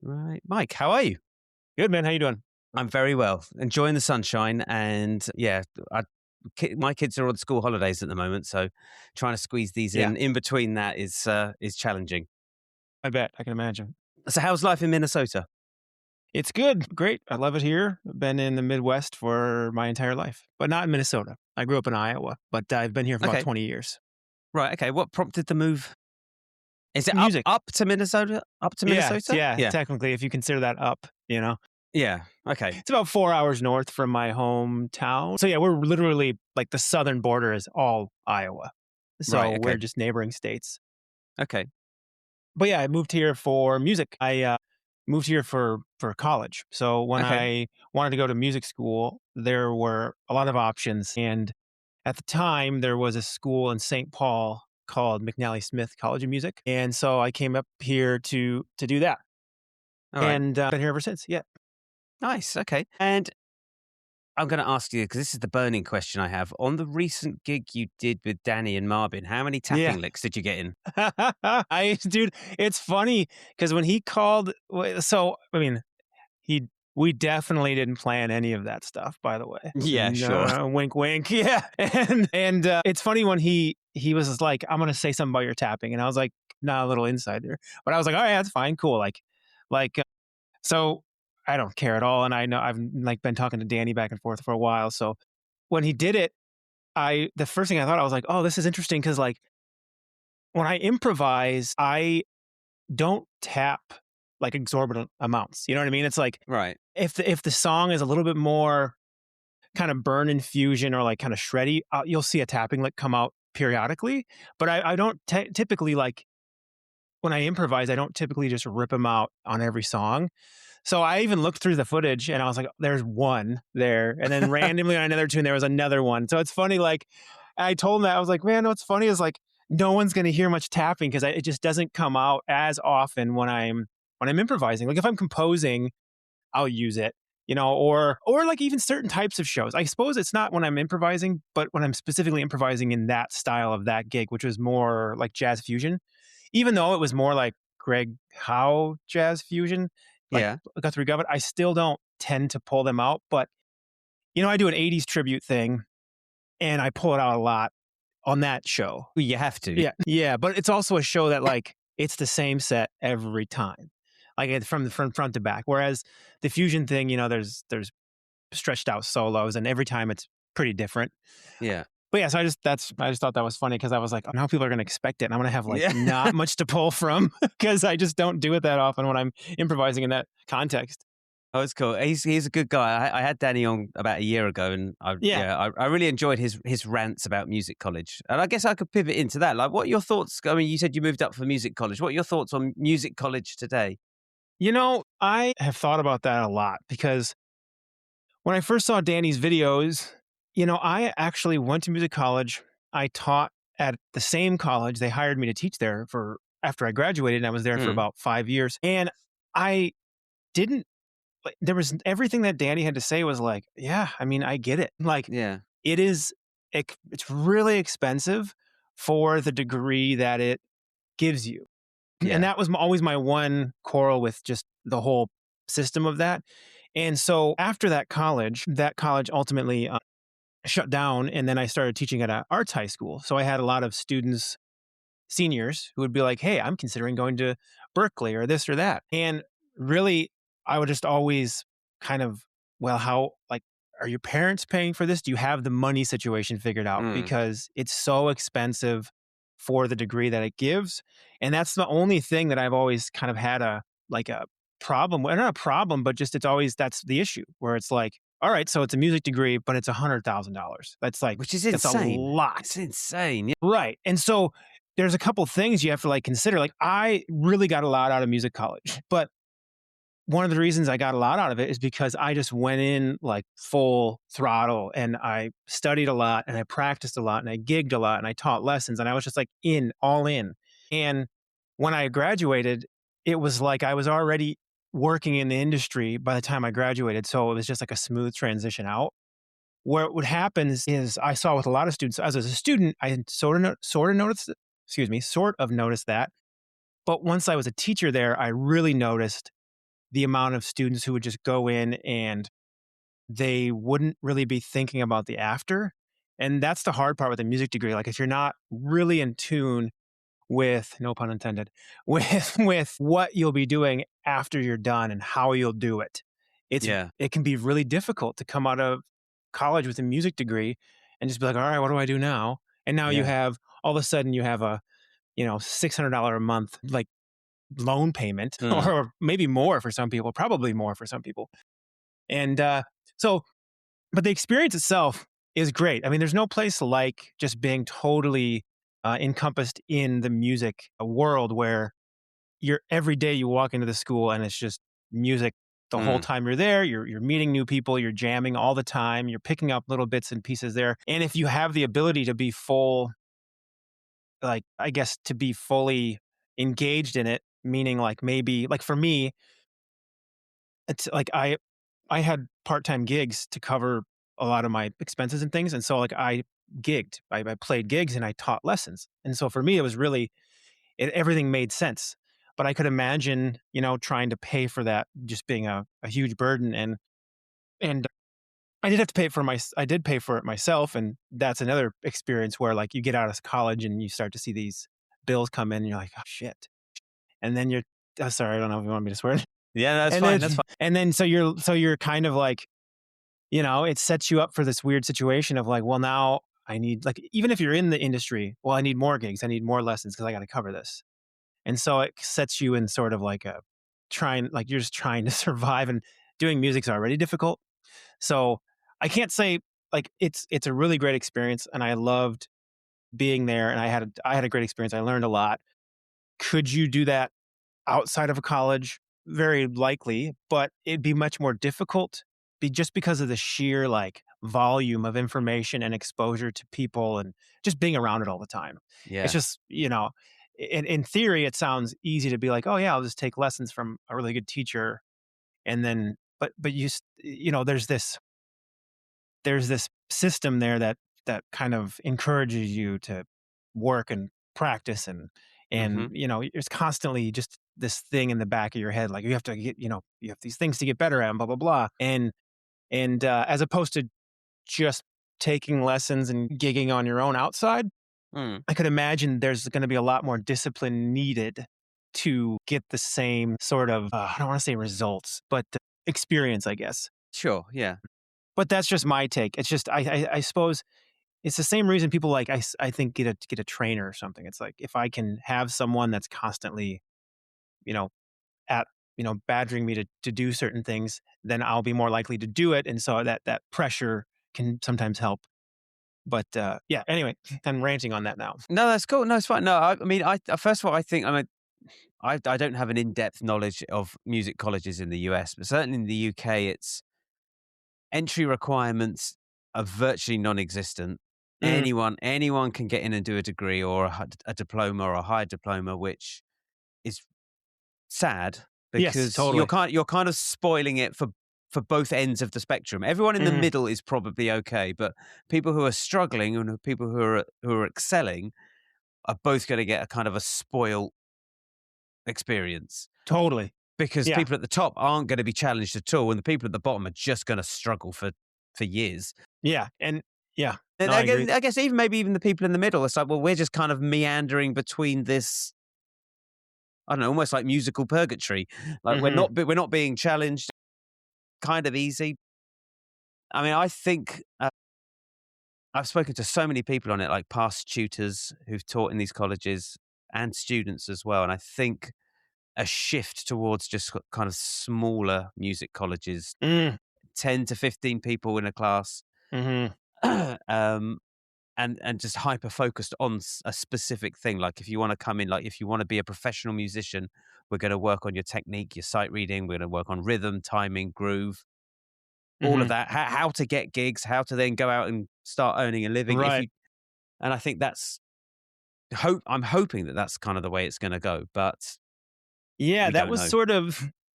Right. Mike, how are you? Good, man. How you doing? I'm very well. Enjoying the sunshine. And yeah, my kids are on school holidays at the moment. So trying to squeeze these Yeah, in between that is challenging. I bet. I can imagine. So how's life in Minnesota? It's good. Great. I love it here. I've been in the Midwest for my entire life, but not in Minnesota. I grew up in Iowa, but I've been here for about Okay. 20 years. Right. Okay. What prompted the move? Is it up Music. up to Minnesota? Up to Yeah, Minnesota? yeah. Yeah. Technically, if you consider that up. Yeah. Okay. It's about 4 hours north from my hometown. So, yeah, we're literally like the southern border is all Iowa. Right. So, we're Okay. just neighboring states. Okay. But yeah, I moved here for music. I moved here for college. So when Okay. I wanted to go to music school, there were a lot of options. And at the time, there was a school in St. Paul called McNally Smith College of Music, and so I came up here to do that, All right. and been here ever since. Yeah, Nice. Okay. And I'm going to ask you because this is the burning question I have. On the recent gig you did with Danny and Marvin, how many yeah. tapping licks did you get in? Dude, it's funny because when he called, so I mean, He we definitely didn't plan any of that stuff, by the way. Yeah, sure. No, wink, wink. Yeah, and it's funny when he was just like, "I'm gonna say something about your tapping," and I was like, "Nah, a little inside there," but I was like, "All right, that's fine, cool." So I don't care at all, and I know I've like been talking to Danny back and forth for a while. So when he did it, the first thing I thought I was like, "Oh, this is interesting," because like when I improvise, I don't tap like exorbitant amounts. You know what I mean? It's like Right. if the song is a little bit more kind of burn infusion or like kind of shreddy, you'll see a tapping lick come out periodically. But I don't typically like when I improvise. I don't typically just rip them out on every song. So I even looked through the footage and I was like, "There's one there," and then randomly on another tune there was another one. So it's funny. Like I told him that I was like, "Man, what's funny is like no one's going to hear much tapping because it just doesn't come out as often when I'm improvising. Like if I'm composing, I'll use it, or like even certain types of shows. I suppose it's not when I'm improvising, but when I'm specifically improvising in that style of that gig, which was more like jazz fusion, even though it was more like Greg Howe jazz fusion, like Yeah. Guthrie Govan, I still don't tend to pull them out. But, I do an 80s tribute thing and I pull it out a lot on that show. Well, you have to. Yeah. Yeah. But it's also a show that like it's the same set every time. Like from front to back. Whereas the fusion thing, there's stretched out solos, and every time it's pretty different. Yeah. But yeah, so I just thought that was funny because I was like, now people are going to expect it, and I'm going to have like Yeah. not much to pull from because I just don't do it that often when I'm improvising in that context. Oh, it's cool. He's a good guy. I had Danny on about a year ago, and Yeah. I really enjoyed his rants about music college. And I guess I could pivot into that. Like, what are your thoughts? I mean, you said you moved up for music college. What are your thoughts on music college today? I have thought about that a lot because when I first saw Danny's videos, I actually went to music college. I taught at the same college. They hired me to teach there for after I graduated, and I was there for Mm, about 5 years. And I didn't like there was everything that Danny had to say was like, yeah, I mean, I get it. Like yeah. it is, it's really expensive for the degree that it gives you. And Yeah. that was always my one quarrel with just the whole system of that. And so after that college ultimately shut down. And then I started teaching at an arts high school. So I had a lot of students, seniors, who would be like, hey, I'm considering going to Berkeley or this or that. And really, I would just always kind of, well, how, like, are your parents paying for this? Do you have the money situation figured out? Mm, Because it's so expensive for the degree that it gives. And that's the only thing that I've always kind of had a problem, well, not a problem, but just that's the issue where it's like, all right, so it's a music degree, but it's $100,000. which is That's a insane. It's lot. insane. Yeah. Right. And so there's a couple things you have to like consider. Like I really got a lot out of music college, but one of the reasons I got a lot out of it is because I just went in like full throttle and I studied a lot and I practiced a lot and I gigged a lot and I taught lessons and I was just like all in. And when I graduated, it was like I was already working in the industry by the time I graduated. So it was just like a smooth transition out. Where what happens is I saw with a lot of students, as a student, I had sort of noticed that. But once I was a teacher there, I really noticed the amount of students who would just go in and they wouldn't really be thinking about the after. And that's the hard part with a music degree. Like if you're not really in tune with, no pun intended, with what you'll be doing after you're done and how you'll do it. Yeah. It can be really difficult to come out of college with a music degree and just be like, all right, what do I do now? And now you Yeah. have all of a sudden you have a, $600 a month like loan payment Mm. or maybe more for some people, probably more for some people. And so but the experience itself is great. I mean, there's no place like just being totally encompassed in the music world where you're every day you walk into the school and it's just music the whole Mm. time you're there. You're meeting new people, you're jamming all the time, you're picking up little bits and pieces there. And if you have the ability to be like I guess to be fully engaged in it, meaning like maybe like for me, it's like I had part-time gigs to cover a lot of my expenses and things, and so, like, I gigged. I played gigs and I taught lessons, and so for me, it was really everything made sense, but I could imagine, trying to pay for that just being a huge burden, and I did have to pay for I did pay for it myself, and that's another experience where, like, you get out of college and you start to see these bills come in, and you're like, "Oh, shit," and then you're sorry, I don't know if you want me to swear. Yeah, that's And fine. That's fine. then so you're kind of like it sets you up for this weird situation of like, well, now I need like even if you're in the industry, well, I need more gigs, I need more lessons because I got to cover this, and so it sets you in sort of like a trying like you're just trying to survive, and doing music's already difficult. So I can't say like it's a really great experience, and I loved being there, and I had a great experience. I learned a lot. Could you do that outside of a college? Very likely, but it'd be much more difficult just because of the sheer like volume of information and exposure to people and just being around it all the time. It's Yeah. just, in theory, it sounds easy to be like, oh yeah, I'll just take lessons from a really good teacher. And then, but there's this system there that kind of encourages you to work and practice and Mhm. there's constantly just this thing in the back of your head like you have to get you have these things to get better at and blah blah blah and as opposed to just taking lessons and gigging on your own outside. Mm. I could imagine there's going to be a lot more discipline needed to get the same sort of I don't want to say results but experience, I guess. Sure. Yeah. But that's just my take. It's just I suppose it's the same reason people like I think get a trainer or something. It's like if I can have someone that's constantly, you know, at badgering me to do certain things, then I'll be more likely to do it. And so that pressure can sometimes help. But yeah, anyway, I'm ranting on that now. No, that's cool. No, it's fine. No, I mean, first of all, I think I mean, I don't have an in-depth knowledge of music colleges in the US, but certainly in the UK, it's entry requirements are virtually non-existent. Mm, Anyone can get in and do a degree or a diploma or a higher diploma, which is sad yes, because totally. you're kind of spoiling it for both ends of the spectrum. Everyone in the Hmm. middle is probably okay, but people who are struggling and people who are excelling are both going to get a kind of a spoiled experience Totally. because Yeah. people at the top aren't going to be challenged at all, and the people at the bottom are just going to struggle for years. Yeah. And yeah. And No, I agree. I guess even maybe even the people in the middle, it's like, well, we're just kind of meandering between this. I don't know, almost like musical purgatory. Like Hmm. we're not being challenged. Kind of easy. I mean, I think I've spoken to so many people on it, like past tutors who've taught in these colleges and students as well. And I think a shift towards just kind of smaller music colleges, Mm, 10 to 15 people in a class, hmm. um, and just hyper focused on a specific thing. Like if you want to come in, like if you want to be a professional musician, we're going to work on your technique, your sight reading. We're going to work on rhythm, timing, groove, all of Hmm. that. How to get gigs, how to then go out and start earning a living. Right. And I think that's I'm hoping that that's kind of the way it's going to go, but Yeah, we don't know.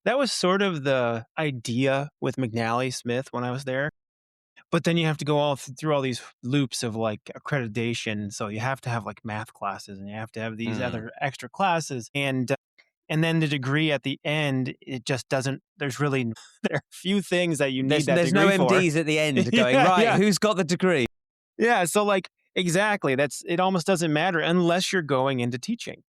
that was sort of the idea with McNally Smith when I was there. But then you have to go through all these loops of like accreditation. So you have to have like math classes and you have to have these Mm, other extra classes. And And then the degree at the end, it just doesn't, there's really, there are few things that you need that There's no degree for. MDs at the end going, Yeah, right, yeah. who's got the degree? Yeah. So like, exactly. It almost doesn't matter unless you're going into teaching.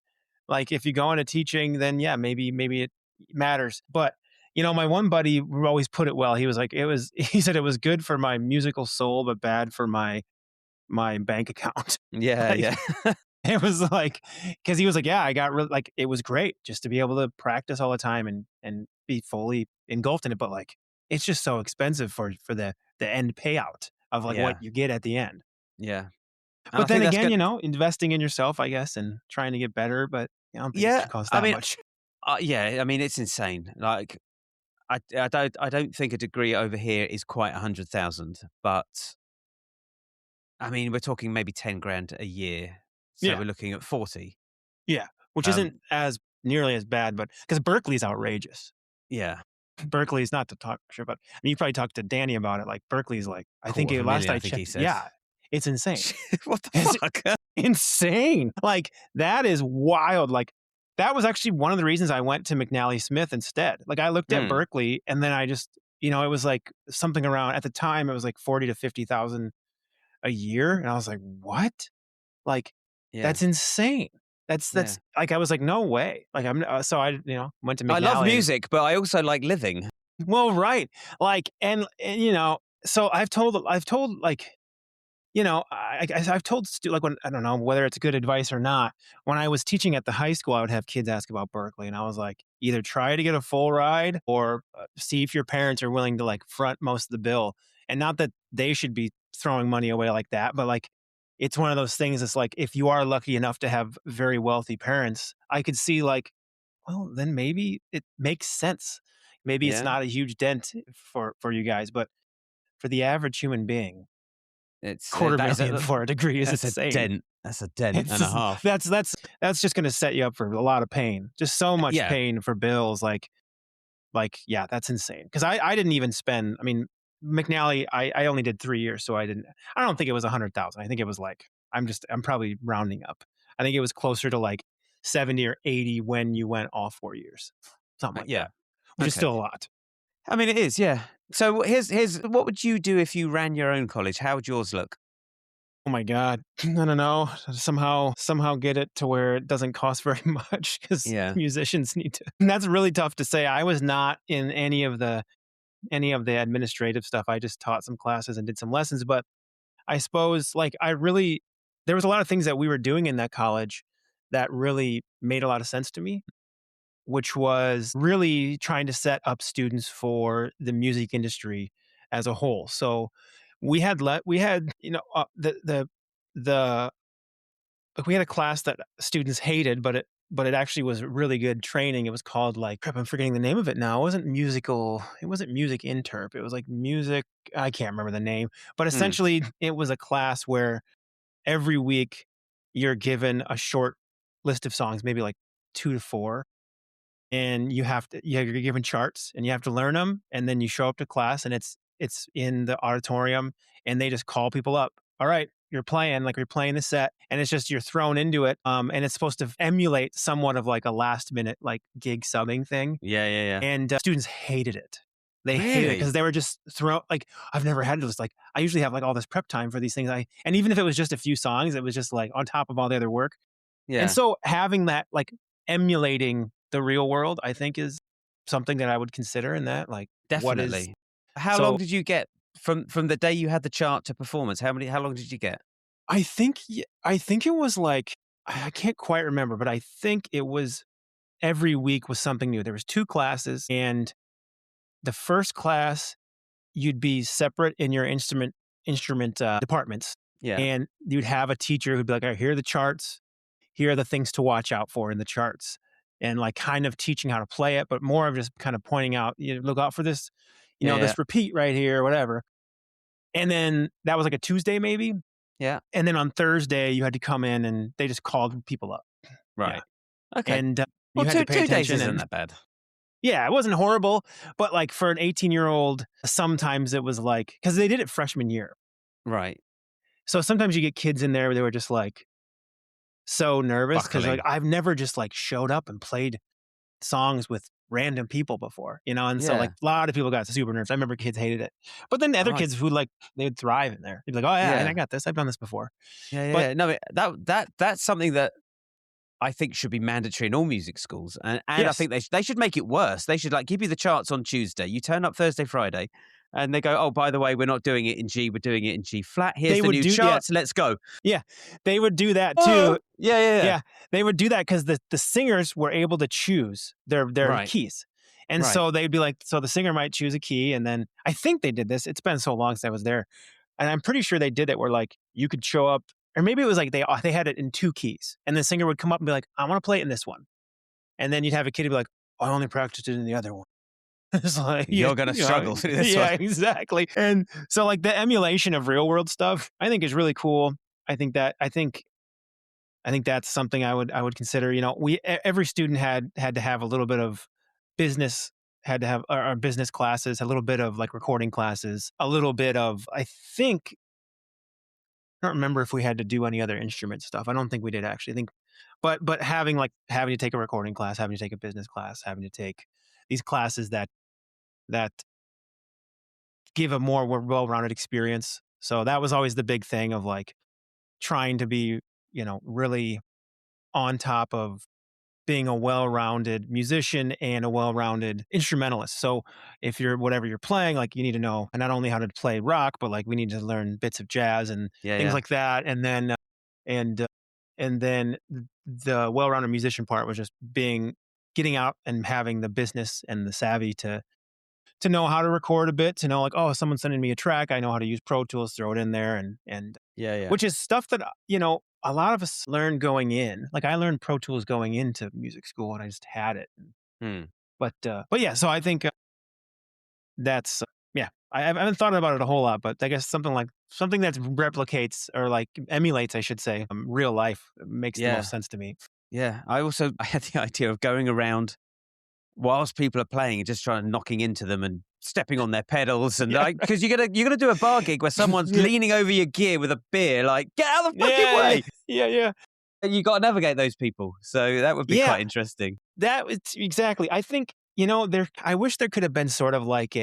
Like if you go into teaching, then yeah, maybe it matters. But my one buddy always put it well. He was like, he said it was good for my musical soul, but bad for my bank account. Yeah, Like, yeah. it was like, because he was like, yeah, I got really, like, it was great just to be able to practice all the time and be fully engulfed in it. But like, it's just so expensive for the end payout of like what Yeah, you get at the end. yeah. And I But then think that's again, good. investing in yourself, I guess, and trying to get better. But I don't think it Yeah, should cost I that mean, much. yeah, I mean, it's insane. Like, I don't think a degree over here is quite 100,000, but I mean, we're talking maybe 10 grand a year, so Yeah, we're looking at 40. yeah, which Um, isn't as nearly as bad, but because Berkeley's outrageous. yeah, Berkeley's not to talk sure, but I mean, you probably talked to Danny about it. Like Berkeley's like, I think quarter of a last million, I I think he checked, said. yeah, it's insane. What the It's fuck? insane. Like that is wild. Like that was actually one of the reasons I went to McNally Smith instead. Like I looked at Mm, Berkeley and then I just, it was like something around at the time it was like 40 to 50,000 a year, and I was like, what? Like yeah, that's insane. That's yeah. like I was like, no way. Like so I went to I love McNally and music, but I also like living. well, right. Like, and so I've told like, I've told like when I don't know whether it's good advice or not. When I was teaching at the high school, I would have kids ask about Berkeley, and I was like, either try to get a full ride or see if your parents are willing to like front most of the bill. And not that they should be throwing money away like that, but like it's one of those things. It's like if you are lucky enough to have very wealthy parents, I could see like, well, then maybe it makes sense. Maybe it's Yeah, not a huge dent for you guys, but for the average human being, it's quarter that is million for a degree is that's a insane. dent. That's a dent It's and a just, half. that's just going to set you up for a lot of pain. Just so much Yeah, pain for bills. Yeah, that's insane. Because I didn't even spend. I mean, McNally, I only did 3 years, so I didn't. I don't think it was 100,000. I think it was like I'm probably rounding up. I think it was closer to like 70 or 80 when you went all 4 years, something like yeah. that, which is Okay. still a lot. I mean, it is. Yeah. So here's what would you do if you ran your own college? How would yours look? Oh my god. I don't know. Somehow get it to where it doesn't cost very much because Yeah. musicians need to. And that's really tough to say. I was not in any of the administrative stuff. I just taught some classes and did some lessons. But I suppose like there was a lot of things that we were doing in that college that really made a lot of sense to me, which was really trying to set up students for the music industry as a whole. So we had the like we had a class that students hated, but it actually was really good training. It was called like crap, I'm forgetting the name of it now. It wasn't music interp. It was like music, I can't remember the name, but Mm. essentially it was a class where every week you're given a short list of songs, maybe like 2 to 4, and you're given charts and you have to learn them, and then you show up to class and it's in the auditorium and they just call people up. All right, you're playing the set, and it's just you're thrown into it, and it's supposed to emulate somewhat of like a last minute like gig subbing thing. Yeah, yeah, yeah. And students hated it. They hated it Really? because they were just thrown like, I've never had this. Like I usually have like all this prep time for these things. And even if it was just a few songs, it was just like on top of all the other work. And Yeah, so having that, like emulating the real world, I think is something that I would consider in that. Like what is definitely. How long so did you get from the day you had the chart to performance? How long did you get? I think it was like I can't quite remember, but I think it was every week was something new. There was 2 classes, and the first class you'd be separate in your instrument departments, Yeah. and you'd have a teacher who'd be like, "All right, here are the charts. Here are the things to watch out for in the charts," and like kind of teaching how to play it, but more of just kind of pointing out, look out for this, Yeah, yeah. this repeat right here, or whatever. And then that was like a Tuesday maybe, Yeah. and then on Thursday you had to come in and they just called people up. Yeah, Right. Okay. and Well, you had to pay 2 days attention isn't and that bad. yeah, it wasn't horrible, but like for an 18-year-old, sometimes it was like because they did it freshman year. Right. So sometimes you get kids in there where they were just like so nervous because like Buckling. I've never just like showed up and played songs with random people before, and so like Yeah. a lot of people got super nervous. I remember kids hated it, but then the other Right. kids who like they'd thrive in there. They'd be like, oh yeah, and I Yeah. got this. I've done this before. Yeah, yeah, But yeah. No, that's something that I think should be mandatory in all music schools, and I yes, think they should make it worse. They should like give you the charts on Tuesday. You turn up Thursday, Friday, and they go, "Oh, by the way, we're not doing it in G. We're doing it in G flat. Here's they the would new do yeah, charts. Let's go." yeah, they would do that Oh, too. yeah, yeah, yeah. Yeah, they would do that because the singers were able to choose their Right, keys. And right. so they'd be like, so the singer might choose a key, and then I think they did this. It's been so long since I was there, and I'm pretty sure they did it where like you could show up, or maybe it was like they had it in two keys, and the singer would come up and be like, I want to play it in this one, and then you'd have a kid be like, I only practiced it in the other one. It's like, yeah, You're gonna struggle through this yeah, one. exactly. And so like the emulation of real world stuff, I think is really cool. I think that's something I would consider. Every student had to have a little bit of business, had to have our business classes, a little bit of like recording classes, a little bit of I don't remember if we had to do any other instrument stuff. I don't think we did actually. I think, but having to take a recording class, having to take a business class, having to take these classes that give a more well-rounded experience. So that was always the big thing of like trying to be, really on top of being a well-rounded musician and a well-rounded instrumentalist. So if you're whatever you're playing, like you need to know not only how to play rock, but like we need to learn bits of jazz and Yeah, things yeah, like that. And uh, and then the well-rounded musician part was just getting out and having the business and the savvy to know how to record a bit, to know like, oh, someone's sending me a track, I know how to use Pro Tools, throw it in there, and yeah, yeah. which is stuff that a lot of us learn going in. Like I learned Pro Tools going into music school, and I just had it. Hmm. But yeah, so I think that's yeah. I haven't thought about it a whole lot, but I guess something that replicates or like emulates, I should say, real life makes the most Yeah, sense to me. yeah. I had the idea of going around whilst people are playing and just trying knocking into them and stepping on their pedals and Yeah, like because you're gonna do a bar gig where someone's yeah, leaning over your gear with a beer, like get out of the fucking yeah, yeah, way. yeah, yeah. And you got to navigate those people, so that would be Yeah, quite interesting. that was exactly. I think there. I wish there could have been sort of like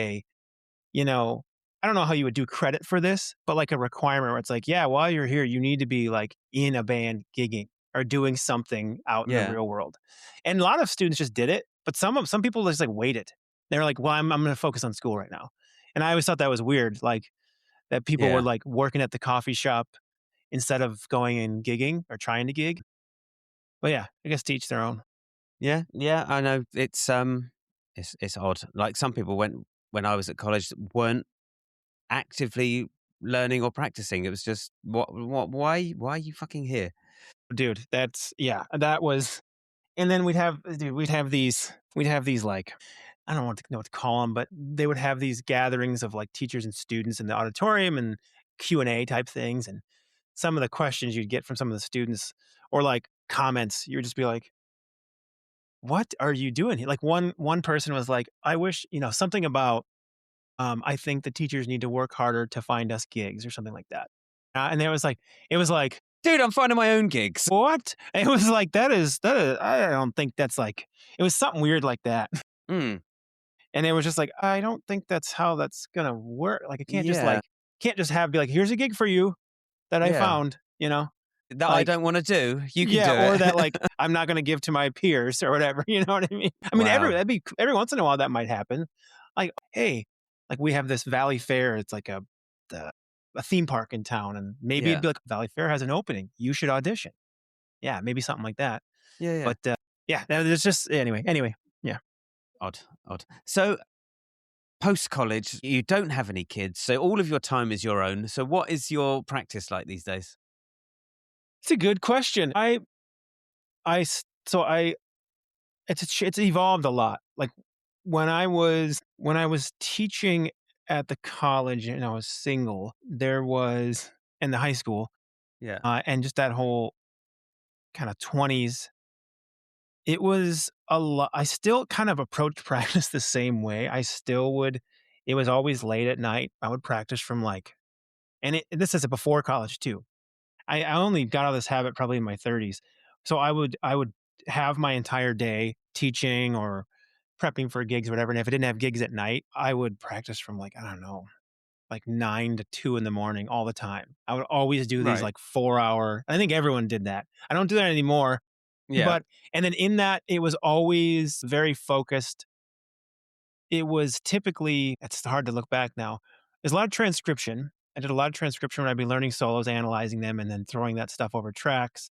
you know, I don't know how you would do credit for this, but like a requirement where it's like, yeah, while you're here, you need to be like in a band gigging or doing something out in the Yeah, real world. And a lot of students just did it, but some people just like waited. They're like, well, I'm going to focus on school right now. And I always thought that was weird, like that people were yeah, like working at the coffee shop instead of going and gigging or trying to gig. But yeah, I guess to each their own. yeah, yeah. I know it's odd. Like some people when I was at college weren't actively learning or practicing. It was just why are you fucking here? Dude, yeah, that was. And then we'd have these like, I don't know what to call them, but they would have these gatherings of like teachers and students in the auditorium and Q&A type things. And some of the questions you'd get from some of the students or like comments, you would just be like, what are you doing here? Like one person was like, I wish, something about, I think the teachers need to work harder to find us gigs or something like that. And it was like, Dude, I'm finding my own gigs. what? And it was like, that is, I don't think that's like, it was something weird like that. Mm, And it was just like, I don't think that's how that's gonna work. Like, I yeah, can't just be like, here's a gig for you that I yeah. found, That I like, don't want to do. You can yeah, do or that it. like I'm not gonna give to my peers or whatever. You know what I mean? I mean, Wow. every once in a while that might happen. Like, hey, like we have this Valley Fair. It's like the, a theme park in town, and maybe it'd Yeah. be like Valley Fair has an opening. You should audition. Yeah, maybe something like that. Yeah, yeah. But yeah, there's just anyway. Yeah. Odd, odd. So post college, you don't have any kids, so all of your time is your own. So what is your practice like these days? It's a good question. I s- so I it's evolved a lot. Like when I was teaching at the college and I was single, there was in the high school, Yeah. and just that whole kind of 20s, it was a lot. I still kind of approached practice the same way. It was always late at night. I would practice from like, this is before college too. I only got out of this habit probably in my 30s. So I would have my entire day teaching or prepping for gigs or whatever. And if I didn't have gigs at night, I would practice from like, I don't know, like 9 to 2 in the morning all the time. I would always do these Right. like 4-hour. I think everyone did that. I don't do that anymore, Yeah. but and then in that it was always very focused. It was typically, it's hard to look back now. There's a lot of transcription. I did a lot of transcription when I'd be learning solos, analyzing them, and then throwing that stuff over tracks.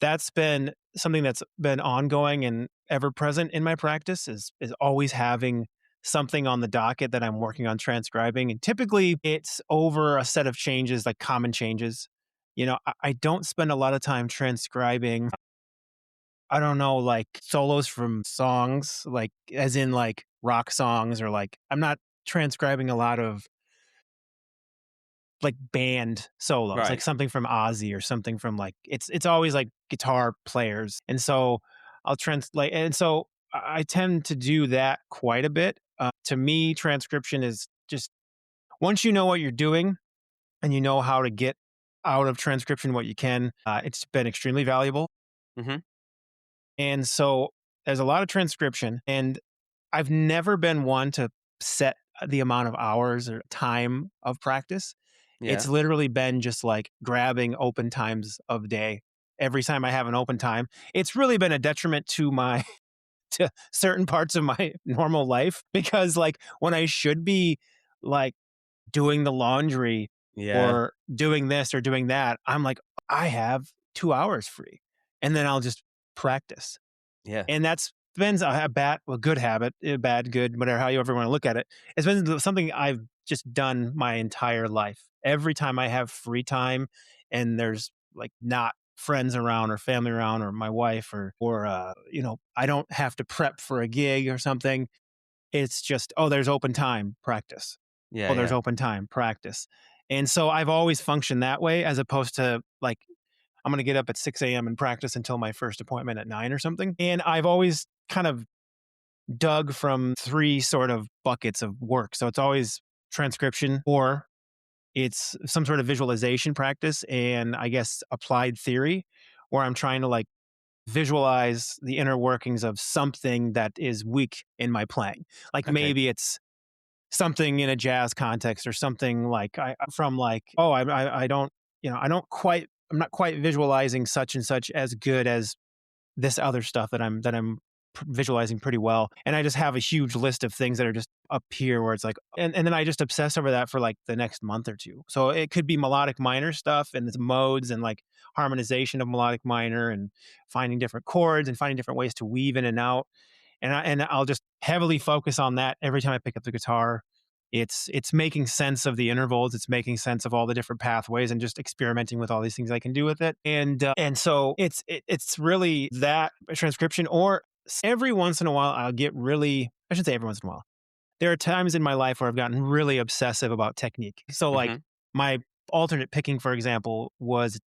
That's been something that's been ongoing and ever present in my practice is always having something on the docket that I'm working on transcribing. And typically it's over a set of changes, like common changes. I don't spend a lot of time transcribing, I don't know, like solos from songs, like as in like rock songs, or like I'm not transcribing a lot of like band solos, like Right. something from Ozzy or something from like it's always like guitar players. And so I'll translate, and so I tend to do that quite a bit. To me, transcription is just once you know what you're doing and you know how to get out of transcription what you can, it's been extremely valuable. Hmm. And so there's a lot of transcription, and I've never been one to set the amount of hours or time of practice. It's Yeah. literally been just like grabbing open times of day. Every time I have an open time, it's really been a detriment to my to certain parts of my normal life, because like when I should be like doing the laundry Yeah. or doing this or doing that, I'm like, I have 2 hours free. And then I'll just practice. Yeah. And that's been a good habit, bad, good, whatever, how you ever want to look at it. It's been something I've just done my entire life. Every time I have free time and there's like not friends around or family around or my wife or I don't have to prep for a gig or something. It's just, oh, there's open time, practice. Yeah. Oh, there's Yeah. open time, practice. And so I've always functioned that way, as opposed to like I'm going to get up at 6 a.m. and practice until my first appointment at 9 or something. And I've always kind of dug from three sort of buckets of work. So it's always transcription, or it's some sort of visualization practice, and I guess applied theory, where I'm trying to like visualize the inner workings of something that is weak in my playing. Like Okay. maybe it's something in a jazz context, or something like from like, oh, I don't, I don't quite, I'm not quite visualizing such and such as good as this other stuff that I'm visualizing pretty well. And I just have a huge list of things that are just up here where it's like, and then I just obsess over that for like the next month or two. So it could be melodic minor stuff and its modes and like harmonization of melodic minor and finding different chords and finding different ways to weave in and out. I'll just heavily focus on that every time I pick up the guitar. It's making sense of the intervals. It's making sense of all the different pathways and just experimenting with all these things I can do with it. And so it's really that transcription. Or every once in a while, I'll get really. I should say every once in a while. There are times in my life where I've gotten really obsessive about technique. So like Hmm. my alternate picking, for example, was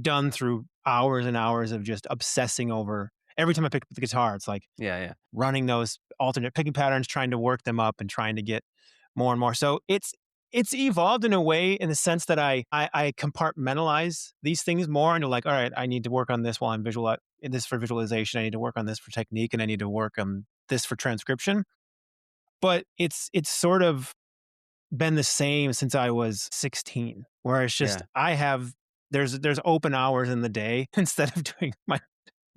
done through hours and hours of just obsessing over. Every time I pick up the guitar, it's like Yeah. Yeah. running those alternate picking patterns, trying to work them up and trying to get more and more. So it's evolved in a way, in the sense that I compartmentalize these things more into like, all right, I need to work on this while I'm visual this for visualization. I need to work on this for technique, and I need to work on this for transcription. But it's sort of been the same since I was 16, where it's just Yeah. I have there's open hours in the day instead of doing my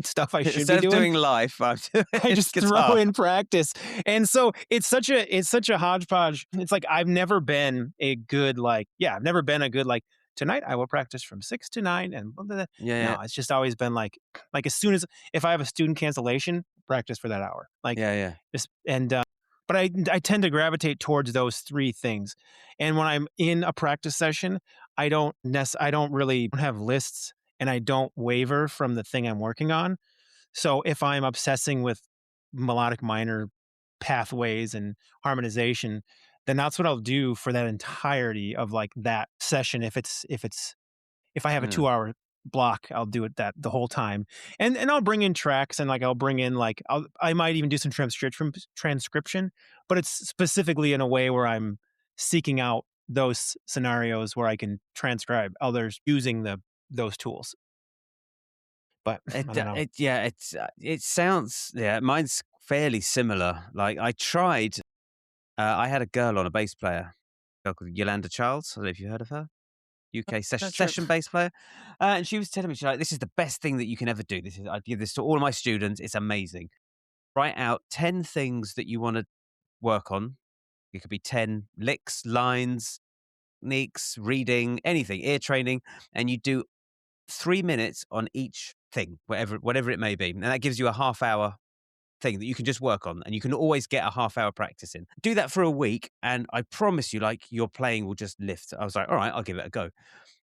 stuff I should be Instead of doing. doing life, I'm I doing just throw guitar. in practice. And so it's such a hodgepodge. It's like I've never been a good like, yeah, I've never been a good like, tonight I will practice from 6 to 9 and blah, blah, blah. Yeah. Yeah. No, it's just always been like as soon as, if I have a student cancellation, practice for that hour. Like Yeah. Yeah. just and but I tend to gravitate towards those three things. And when I'm in a practice session, I don't really have lists, and I don't waver from the thing I'm working on. So if I'm obsessing with melodic minor pathways and harmonization, then that's what I'll do for that entirety of like that session. If I have a Mm. 2 hour block, I'll do it that the whole time. And I'll bring in tracks, and like I'll bring in like I might even do some transcription, but it's specifically in a way where I'm seeking out those scenarios where I can transcribe others using those tools. But I don't know. It sounds, yeah, mine's fairly similar. Like I tried, I had a girl on, a bass player, a girl called Yolanda Charles. I don't know if you heard of her. UK Not sure. session bass player, and she was telling me, she's like, "This is the best thing that you can ever do. This is, I give this to all of my students. It's amazing. Write out 10 things that you want to work on. It could be 10 licks, lines, techniques, reading, anything, ear training, and you do 3 minutes on each thing, whatever it may be, and that gives you a half-hour thing that you can just work on, and you can always get a half-hour practice in. Do that for a week, and I promise you, like, your playing will just lift." I was like, "All right, I'll give it a go."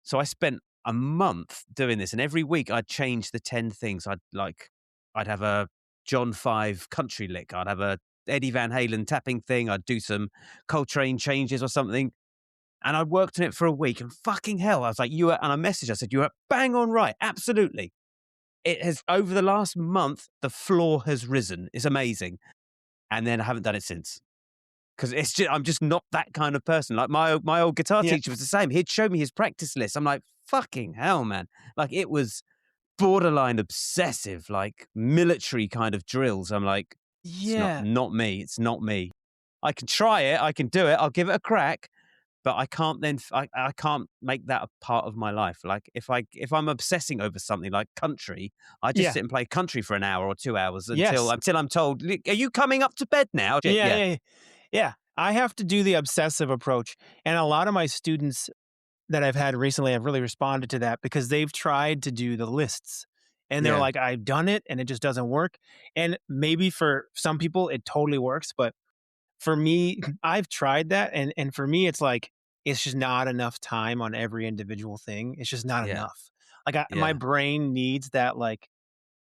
So I spent a month doing this, and every week I'd change the 10 things. I'd have a John Five country lick. I'd have a Eddie Van Halen tapping thing. I'd do some Coltrane changes or something. And I worked on it for a week, and fucking hell, I was like, and I messaged, I said, "You are bang on right. Absolutely. It has, over the last month, the floor has risen. It's amazing." And then I haven't done it since. Because I'm just not that kind of person. Like my old guitar Yeah. teacher was the same. He'd show me his practice list. I'm like, fucking hell, man. Like it was borderline obsessive, like military kind of drills. I'm like, it's Yeah. not me. It's not me. I can try it. I can do it. I'll give it a crack. But I can't then. I can't make that a part of my life. Like if I'm obsessing over something like country, I just Yeah. sit and play country for an hour or 2 hours until Yes. I'm told, "Are you coming up to bed now?" Shit, Yeah, yeah, yeah, yeah. Yeah. I have to do the obsessive approach, and a lot of my students that I've had recently have really responded to that because they've tried to do the lists, and they're yeah, like, "I've done it, and it just doesn't work." And maybe for some people, it totally works, but for me, I've tried that, and for me, it's like, it's just not enough time on every individual thing. It's just not yeah, enough. Like, my yeah, brain needs that, like,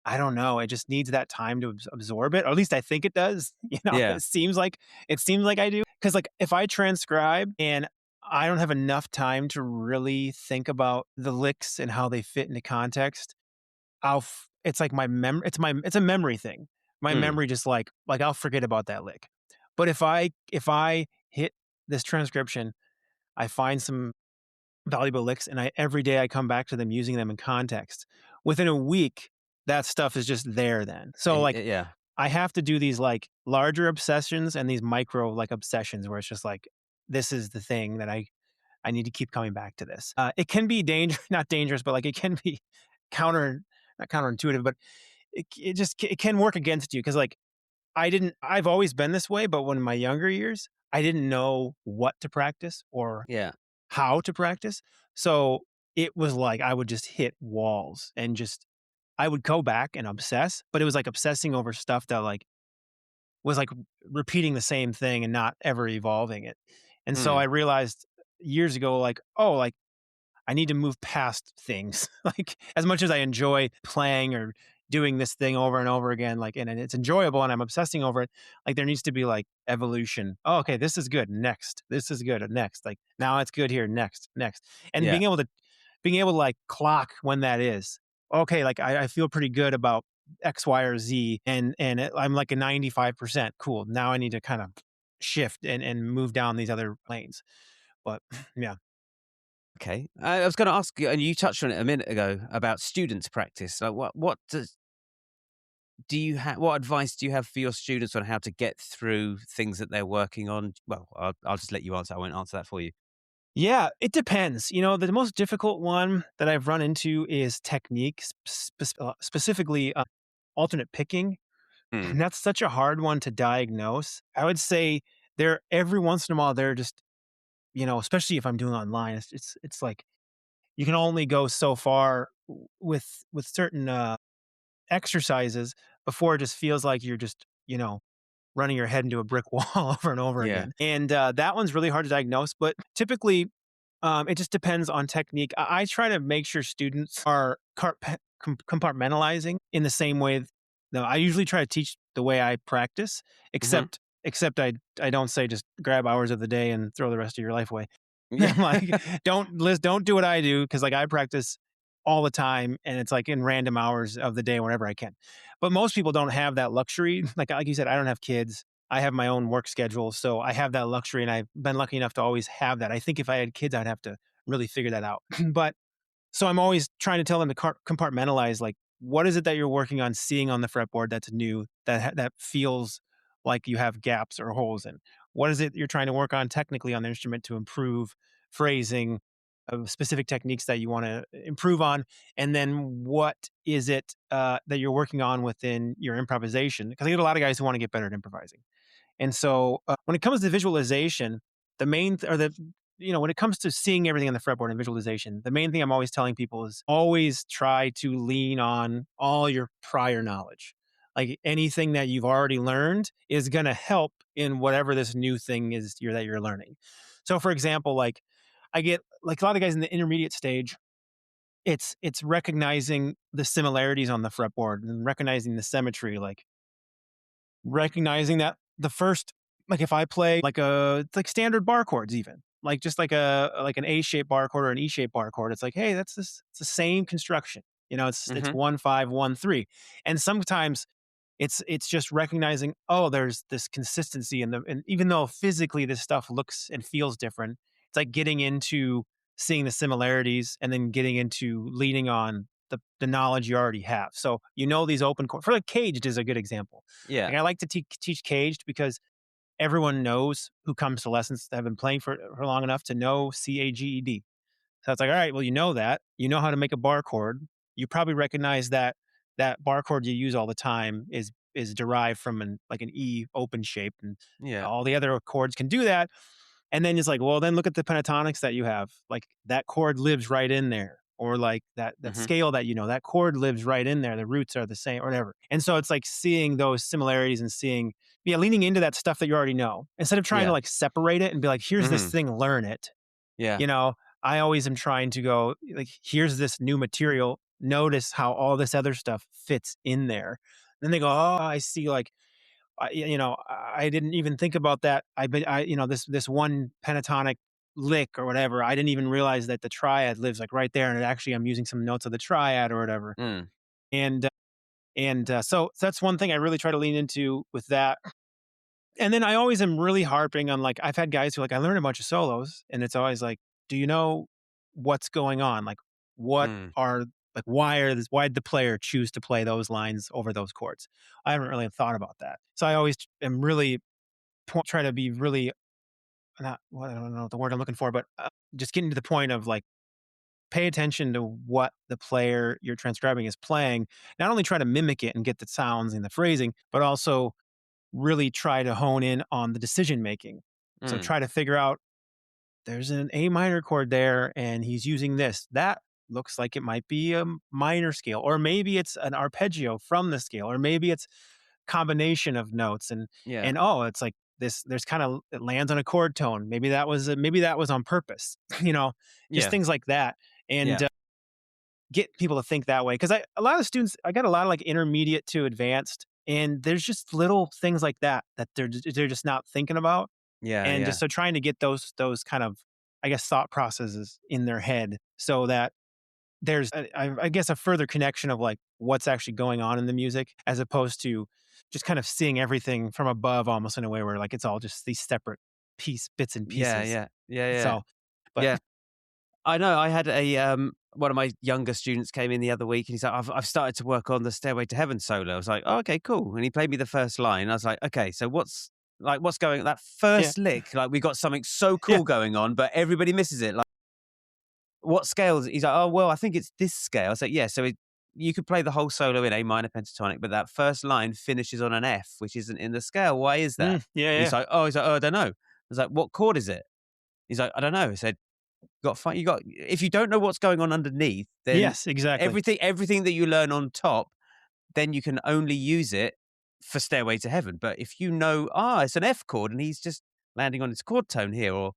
I don't know, it just needs that time to absorb it, or at least I think it does, yeah. it seems like I do. Because like, if I transcribe and I don't have enough time to really think about the licks and how they fit into context, it's like it's a memory thing. My Mm, memory just like, I'll forget about that lick. But if I hit this transcription, I find some valuable licks, and every day I come back to them using them in context. Within a week, that stuff is just there then. So like, yeah, I have to do these like larger obsessions and these micro like obsessions where it's just like, this is the thing that I need to keep coming back to this. It can be not dangerous, but like it can be counter not counterintuitive, but it can work against you because like I've always been this way, but when in my younger years, I didn't know what to practice or yeah. how to practice. So it was like I would just hit walls and just I would go back and obsess, but it was like obsessing over stuff that like was like repeating the same thing and not ever evolving it. And so I Mm, realized years ago, like, oh, like I need to move past things. Like as much as I enjoy playing or doing this thing over and over again, like and it's enjoyable and I'm obsessing over it, like there needs to be like evolution. Oh, okay, this is good. Next. This is good. Next. Like now it's good here. Next. Next. And yeah. being able to like clock when that is. Okay, like I feel pretty good about X, Y, or Z, I'm like a 95%. Cool. Now I need to kind of shift and move down these other lanes. But yeah. Okay. I was going to ask you, and you touched on it a minute ago about students' practice. Like, do you have? What advice do you have for your students on how to get through things that they're working on? Well, I'll just let you answer. I won't answer that for you. Yeah, it depends. The most difficult one that I've run into is technique, specifically alternate picking. Mm, And that's such a hard one to diagnose. I would say there every once in a while they're just, especially if I'm doing online, it's like you can only go so far with certain exercises before it just feels like you're just, running your head into a brick wall over and over yeah. again. And that one's really hard to diagnose, but typically it just depends on technique. I try to make sure students are compartmentalizing in the same way. No, I usually try to teach the way I practice, Hmm. except I don't say just grab hours of the day and throw the rest of your life away. Yeah. I'm like, don't do what I do because like I practice all the time and it's like in random hours of the day whenever I can. But most people don't have that luxury. Like you said, I don't have kids. I have my own work schedule, so I have that luxury, and I've been lucky enough to always have that. I think if I had kids, I'd have to really figure that out. But so I'm always trying to tell them to compartmentalize, like what is it that you're working on seeing on the fretboard that's new, that feels like you have gaps or holes in? What is it you're trying to work on technically on the instrument to improve phrasing, specific techniques that you want to improve on? And then what is it that you're working on within your improvisation? Because I get a lot of guys who want to get better at improvising. And so when it comes to visualization, the main or the when it comes to seeing everything on the fretboard and visualization, the main thing I'm always telling people is always try to lean on all your prior knowledge. Like anything that you've already learned is going to help in whatever this new thing is that you're learning. So, for example, like I get like a lot of guys in the intermediate stage, it's recognizing the similarities on the fretboard and recognizing the symmetry, like recognizing that the first, like if I play like like standard bar chords, even like just like an A shaped bar chord or an E shaped bar chord, it's like, hey, it's the same construction. It's Mhm. 1 5 1 3, and sometimes it's just recognizing, oh, there's this consistency and even though physically this stuff looks and feels different, it's like getting into seeing the similarities and then getting into leaning on the knowledge you already have. So these open chords for like caged is a good example. Yeah. Like I like to teach caged because everyone knows who comes to lessons that have been playing for long enough to know CAGED. So it's like, all right, well, you know how to make a bar chord. You probably recognize that bar chord you use all the time is derived from an E open shape, and Yeah. all the other chords can do that. And then it's like, well, then look at the pentatonics that you have. Like that chord lives right in there. Or like that Mhm. scale that chord lives right in there. The roots are the same or whatever. And so it's like seeing those similarities and leaning into that stuff that you already know instead of trying to Yeah. like separate it and be like, here's this Mhm. thing, learn it. Yeah. You know, I always am trying to go like, here's this new material. Notice how all this other stuff fits in there. Then they go, oh, I see. Like, I didn't even think about that. This one pentatonic lick or whatever. I didn't even realize that the triad lives like right there, and actually, I'm using some notes of the triad or whatever. Mm. And that's one thing I really try to lean into with that. And then I always am really harping on, like, I've had guys who, like, I learned a bunch of solos, and it's always like, do you know what's going on? Like, what Mm. are like why did the player choose to play those lines over those chords? I haven't really thought about that. So I always am really try to be really not well, I don't know the word I'm looking for, but just getting to the point of like pay attention to what the player you're transcribing is playing. Not only try to mimic it and get the sounds and the phrasing, but also really try to hone in on the decision making. So Mm. try to figure out there's an A minor chord there and he's using this. That looks like it might be a minor scale, or maybe it's an arpeggio from the scale, or maybe it's combination of notes Yeah. and oh, it's like this there's kind of it lands on a chord tone. Maybe that was on purpose. Just Yeah. things like that. And Yeah. get people to think that way because a lot of students, I got a lot of like intermediate to advanced, and there's just little things like that they're just not thinking about, Yeah. and Yeah. just so trying to get those kind of, I guess, thought processes in their head so that there's I guess a further connection of like what's actually going on in the music as opposed to just kind of seeing everything from above almost in a way where like it's all just these separate bits and Yeah. pieces. Yeah. Yeah. Yeah. So, but Yeah. I know. I had one of my younger students came in the other week, and he's like, "I've started to work on the Stairway to Heaven solo." I was like, "Oh, okay, cool." And he played me the first line. I was like, "Okay, so what's going that yeah, first lick? Like, we got something so yeah, cool going on, but everybody misses it. Like, what scales?" He's like, "Oh, well, I think it's this scale." I was like, "Yeah." So you could play the whole solo in A minor pentatonic, but that first line finishes on an F, which isn't in the scale. Why is that? yeah, And yeah. he's like, "Oh, I don't know." I was like, "What chord is it?" He's like, "I don't know." I said, you got if you don't know what's going on underneath, then Yes, exactly. everything that you learn on top, then you can only use it for Stairway to Heaven. But if you know, it's an F chord and he's just landing on its chord tone here, or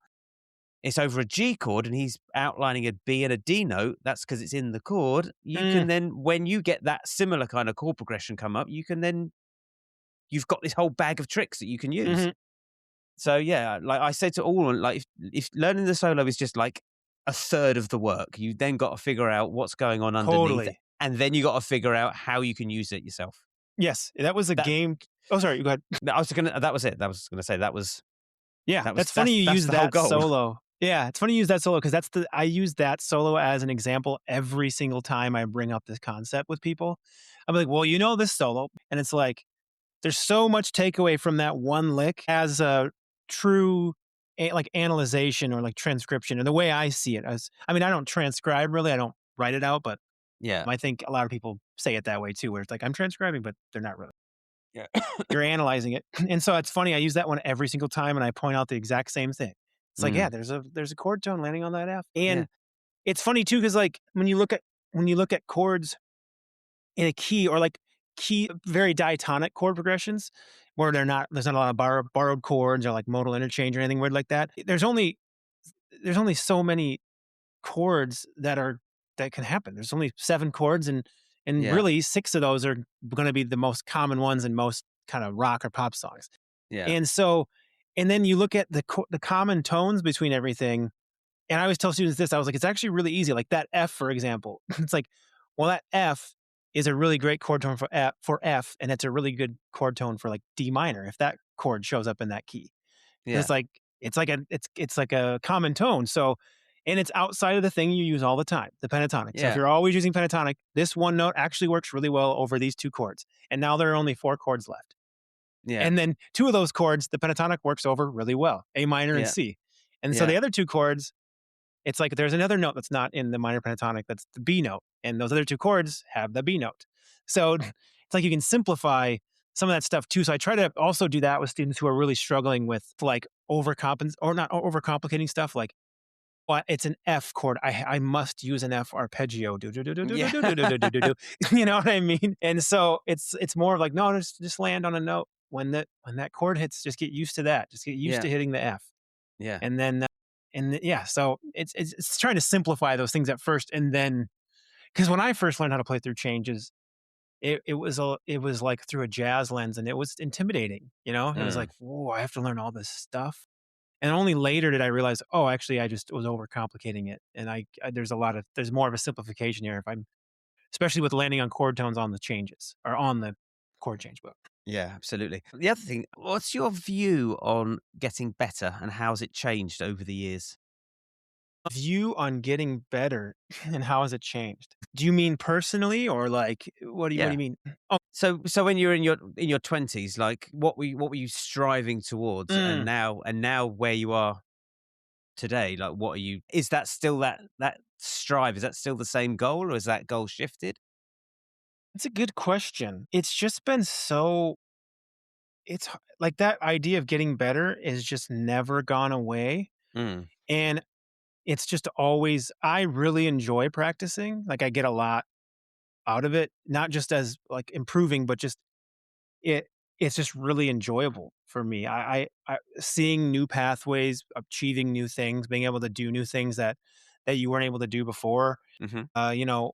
it's over a G chord and he's outlining a B and a D note, that's because it's in the chord. You Mm, can then, when you get that similar kind of chord progression come up, you've got this whole bag of tricks that you can use. mhm. So yeah, like I said to all, like if learning the solo is just like a third of the work, you then got to figure out what's going on underneath, Totally. and then you got to figure out how you can use it yourself. Yes, that was a That game. Oh, sorry, go ahead. I was gonna. That was it. That was gonna say that was Yeah, that's funny that's you that's use the whole that goal. solo. Yeah, it's funny you use that solo because I use that solo as an example every single time I bring up this concept with people. I'm like, well, this solo, and it's like there's so much takeaway from that one lick as a true like analyzation or like transcription, and the way I see it as I mean, I don't transcribe really, I don't write it out, but Yeah. I think a lot of people say it that way too, where it's like I'm transcribing, but they're not really. Yeah. You're analyzing it. And so it's funny, I use that one every single time and I point out the exact same thing. It's like, yeah, Mm. there's a chord tone landing on that F. Yeah. And it's funny too, because like when you look at chords in a key or like key very diatonic chord progressions where there's not a lot of borrowed chords or like modal interchange or anything weird like that. There's only so many chords that can happen. There's only 7 chords and Yeah. really 6 of those are going to be the most common ones in most kind of rock or pop songs. Yeah. And so and then you look at the common tones between everything, and I always tell students this, I was like, it's actually really easy. Like that F, for example. It's like, well, that F is a really great chord tone for F, and it's a really good chord tone for like D minor if that chord shows up in that key. Yeah. It's like a common tone. So, and it's outside of the thing you use all the time, the pentatonic. So if Yeah. you're always using pentatonic, this one note actually works really well over these 2 chords. And now there are only 4 chords left. Yeah. And then 2 of those chords, the pentatonic works over really well, A minor and Yeah. C. And so Yeah. the other 2 chords, it's like there's another note that's not in the minor pentatonic, that's the B note. And those other 2 chords have the B note. So it's like you can simplify some of that stuff too. So I try to also do that with students who are really struggling with like or not overcomplicating stuff. Like, well, it's an F chord. I must use an F arpeggio. Do, do, do, do, do, do, Yeah. do, do, do, do, do, do. You know what I mean? And so it's more of like, no, just land on a note. When that chord hits, just get used to that. Just get used Yeah. to hitting the F. Yeah. And then yeah, so it's trying to simplify those things at first, and then because when I first learned how to play through changes, it was like through a jazz lens, and it was intimidating. It was Mm. like, whoa, I have to learn all this stuff. And only later did I realize, oh, actually, I just was overcomplicating it, and there's more of a simplification here if I'm especially with landing on chord tones on the changes or on the chord change book. Yeah, absolutely. The other thing, what's your view on getting better and how's it changed over the years? View on getting better and how has it changed? Do you mean personally or like what do you Yeah. mean? Oh, So when you're in your 20s, like what were you striving towards, mm, and now where you are today, like what are you, is that still that strive, is that still the same goal or has that goal shifted? that's a good question. It's just been so like that idea of getting better is just never gone away. Mm. And it's just always I really enjoy practicing. Like I get a lot out of it, not just as like improving, but just it it's just really enjoyable for me. I seeing new pathways, achieving new things, being able to do new things that you weren't able to do before. Mhm. Uh, you know,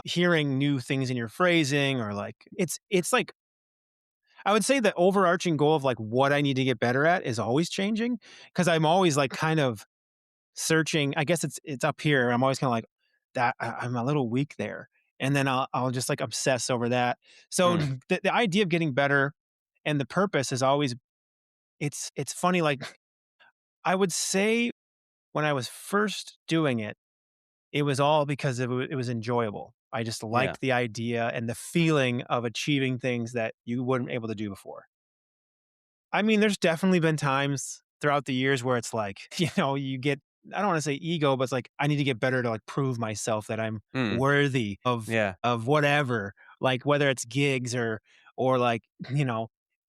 hearing new things in your phrasing or like it's like I would say the overarching goal of like what I need to get better at is always changing because I'm always like kind of searching. I guess it's up here. I'm always kind of like that. I'm a little weak there, and then I'll just like obsess over that. So Mm. the idea of getting better and the purpose is always it's funny. Like I would say when I was first doing it, it was all because it was enjoyable. I just Yeah. liked the idea and the feeling of achieving things that you weren't able to do before. I mean, there's definitely been times throughout the years where it's like, you get I don't wanna say ego, but it's like, I need to get better to, like, prove myself that I'm Mm. worthy Yeah. of whatever, like, whether it's gigs or, like,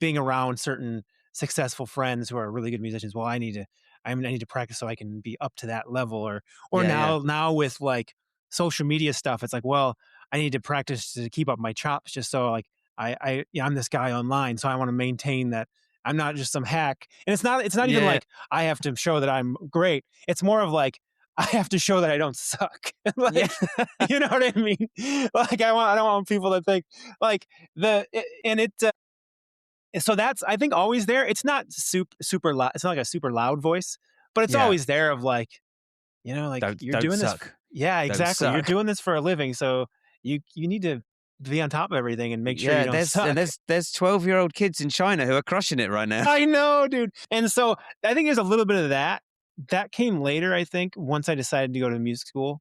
being around certain successful friends who are really good musicians. Well, I need to practice so I can be up to that level or Yeah, yeah. now with, like, social media stuff, it's like, well, I need to practice to keep up my chops just so, like, I'm this guy online, so I wanna maintain that I'm not just some hack. And it's not even Yeah. like I have to show that I'm great. It's more of like I have to show that I don't suck. Yeah. Like, you know what I mean? Like I don't want people to think like and it so that's I think always there. It's not super loud. It's not like a super loud voice, but it's Yeah. always there of like, like you're Don't doing this suck. yeah, Don't exactly. You're suck. doing this for a living, so you need to be on top of everything and make sure you Yeah, don't suck. there's 12-year-old kids in China who are crushing it right now. I know, dude. And so I think there's a little bit of that that came later, I think, once I decided to go to music school.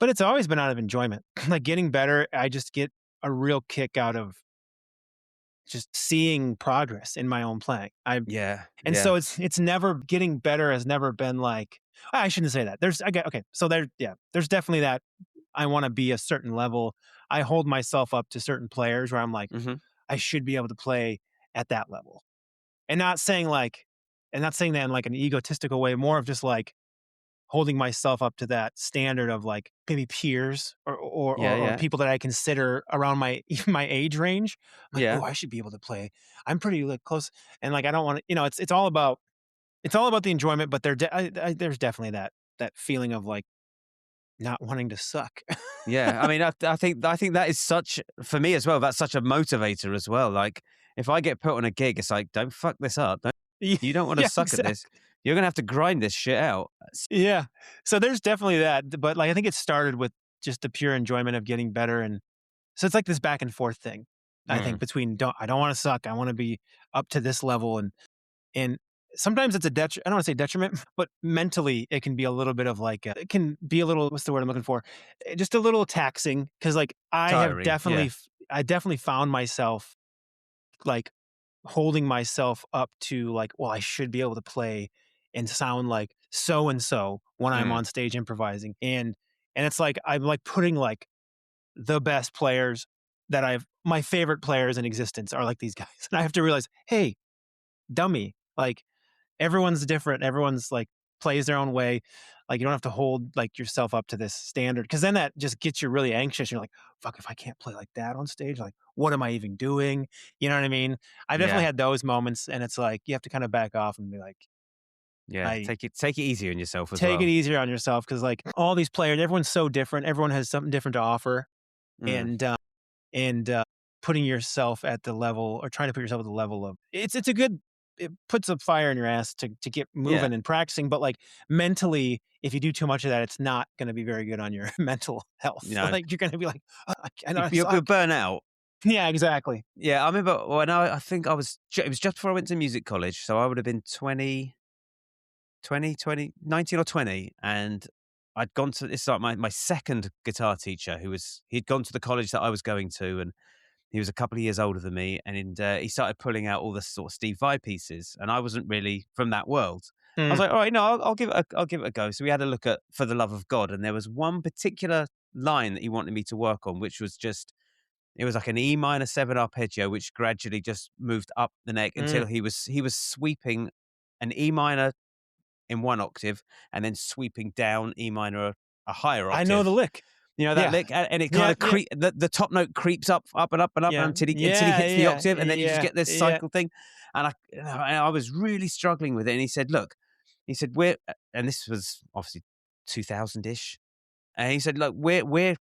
But it's always been out of enjoyment. Like getting better, I just get a real kick out of just seeing progress in my own playing. Yeah, And yeah. so it's never getting better has never been like I shouldn't say that. There's I get okay. So there's definitely that I want to be a certain level. I hold myself up to certain players where I'm like, Mhm. I should be able to play at that level. And not saying like and not saying that in like an egotistical way, more of just like holding myself up to that standard of like maybe peers Yeah, or yeah. people that I consider around my my age range. I'm like, Yeah. oh, I should be able to play. I'm pretty like close, and like I don't want to. It's all about the enjoyment, but there's definitely that feeling of like not wanting to suck. Yeah, I mean, I think that is such for me as well. That's such a motivator as well. Like, if I get put on a gig, it's like, don't fuck this up. Yeah, You don't want to yeah, suck at this. exactly. You're gonna have to grind this shit out. Yeah. So there's definitely that, but like I think it started with just the pure enjoyment of getting better, and so it's like this back and forth thing. I think Mm, between I don't want to suck. I want to be up to this level, and sometimes it's a I don't want to say detriment, but mentally it can be a little bit of like it can be a little what's the word I'm looking for? Just a little taxing because like tiring. Yeah, I definitely found myself like holding myself up to like, well, I should be able to play and sound like so and so when I'm mm, on stage improvising. And it's like I'm like putting like the best players that my favorite players in existence are like these guys. And I have to realize, hey, dummy, like everyone's different. Everyone's like plays their own way. Like you don't have to hold like yourself up to this standard because then that just gets you really anxious. You're like, fuck, if I can't play like that on stage, like what am I even doing? You know what I mean? I've definitely yeah, had those moments, and it's like you have to kind of back off and be like, yeah. I Take it easy on yourself as take it well. easier on yourself because like all these players, everyone's so different. Everyone has something different to offer, Mm, and putting yourself at the level or trying to put yourself at the level of it's a good it puts a fire in your ass to get yeah, moving and practicing, but like mentally, if you do too much of that, it's not going to be very good on your mental you health. know, Like you're going to be like, "Oh, I know I you'll suck." burn out. Yeah, exactly. Yeah, I remember when I think I was. It was just before I went to music college, so I would have been 19 or 20, and I'd gone to it's like my second guitar teacher he'd gone to the college that I was going to, and he was a couple of years older than me, and he started pulling out all the sort of Steve Vai pieces, and I wasn't really from that world. I was Mm, like, all right, no, I'll give it a go. So we had a look at For the Love of God, and there was one particular line that he wanted me to work on, which was just it was like an E minor 7 arpeggio, which gradually just moved up the neck until mm. he was sweeping an E minor in one octave and then sweeping down E minor a higher I know the octave. lick. You know that Yeah, lick, and it kind yeah, of yeah, the top note creeps up and up and up yeah, until he yeah, hits the yeah, octave, and then you just yeah, get this yeah. cycle thing. And I was really struggling with it. And he said, "Look," he said, "We're," and this was obviously 2000 ish. And he said, "Look, we're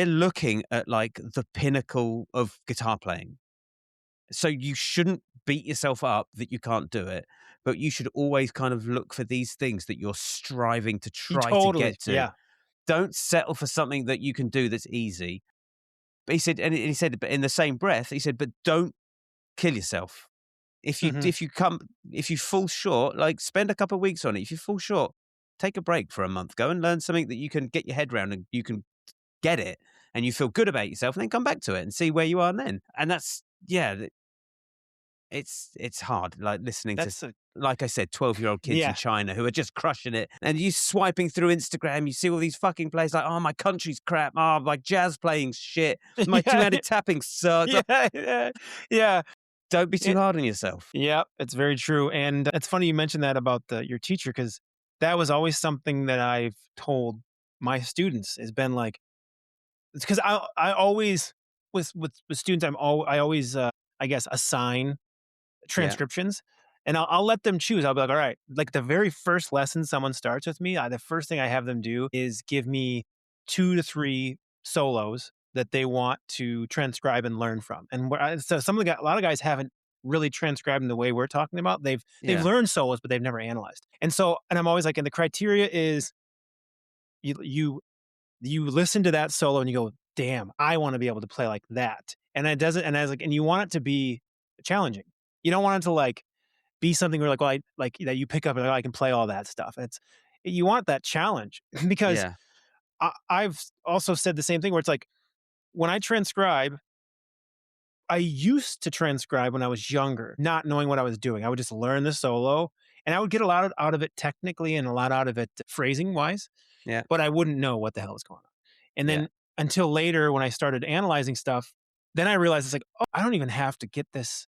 looking at like the pinnacle of guitar playing. So you shouldn't beat yourself up that you can't do it, but you should always kind of look for these things that you're striving to You try to totally, get to. yeah. Don't settle for something that you can do that's easy." But he said, and he said, but in the same breath, he said, "But don't kill yourself. Hmm. If you fall short, like spend a couple of weeks on it. If you fall short, take a break for a month. Go and learn something that you can get your head around and you can get it, and you feel good about yourself, and then come back to it and see where you are then." And that's yeah, it's hard, like, listening to, That's a like I said, 12-year-old kids in yeah, China who are just crushing it, and you swiping through Instagram, you see all these fucking players like, "Oh, my country's crap. Oh, my jazz playing's shit. My yeah, two-handed tapping sucks." yeah, yeah, yeah. Don't be too It, hard on yourself. yeah, it's very true, and it's funny you mentioned that about your teacher because that was always something that I've told my students has been like because I always with students I always I guess assign Yeah, transcriptions, and I'll let them choose. I'll be like, all right, like the very first lesson someone starts with me, the first thing I have them do is give me 2 to 3 solos that they want to transcribe and learn from. And so a lot of guys haven't really transcribed in the way we're talking about. They've yeah, learned solos, but they've never analyzed. And I'm always like, and the criteria is you you you listen to that solo and you go, damn, I want to be able to play like that. And it doesn't, and I was like, and you want it to be challenging. You don't want it to like be something where like, well, I like that you pick up and like, "Oh, I can play all that stuff." And it's you want that challenge because Yeah. I've also said the same thing where it's like when I transcribe, I used to transcribe when I was younger, not knowing what I was doing. I would just learn the solo and I would get a lot out of it technically and a lot out of it phrasing wise, Yeah. but I wouldn't know what the hell was going on. And Yeah. then until later when I started analyzing stuff, then I realized it's like, oh, I don't even have to get this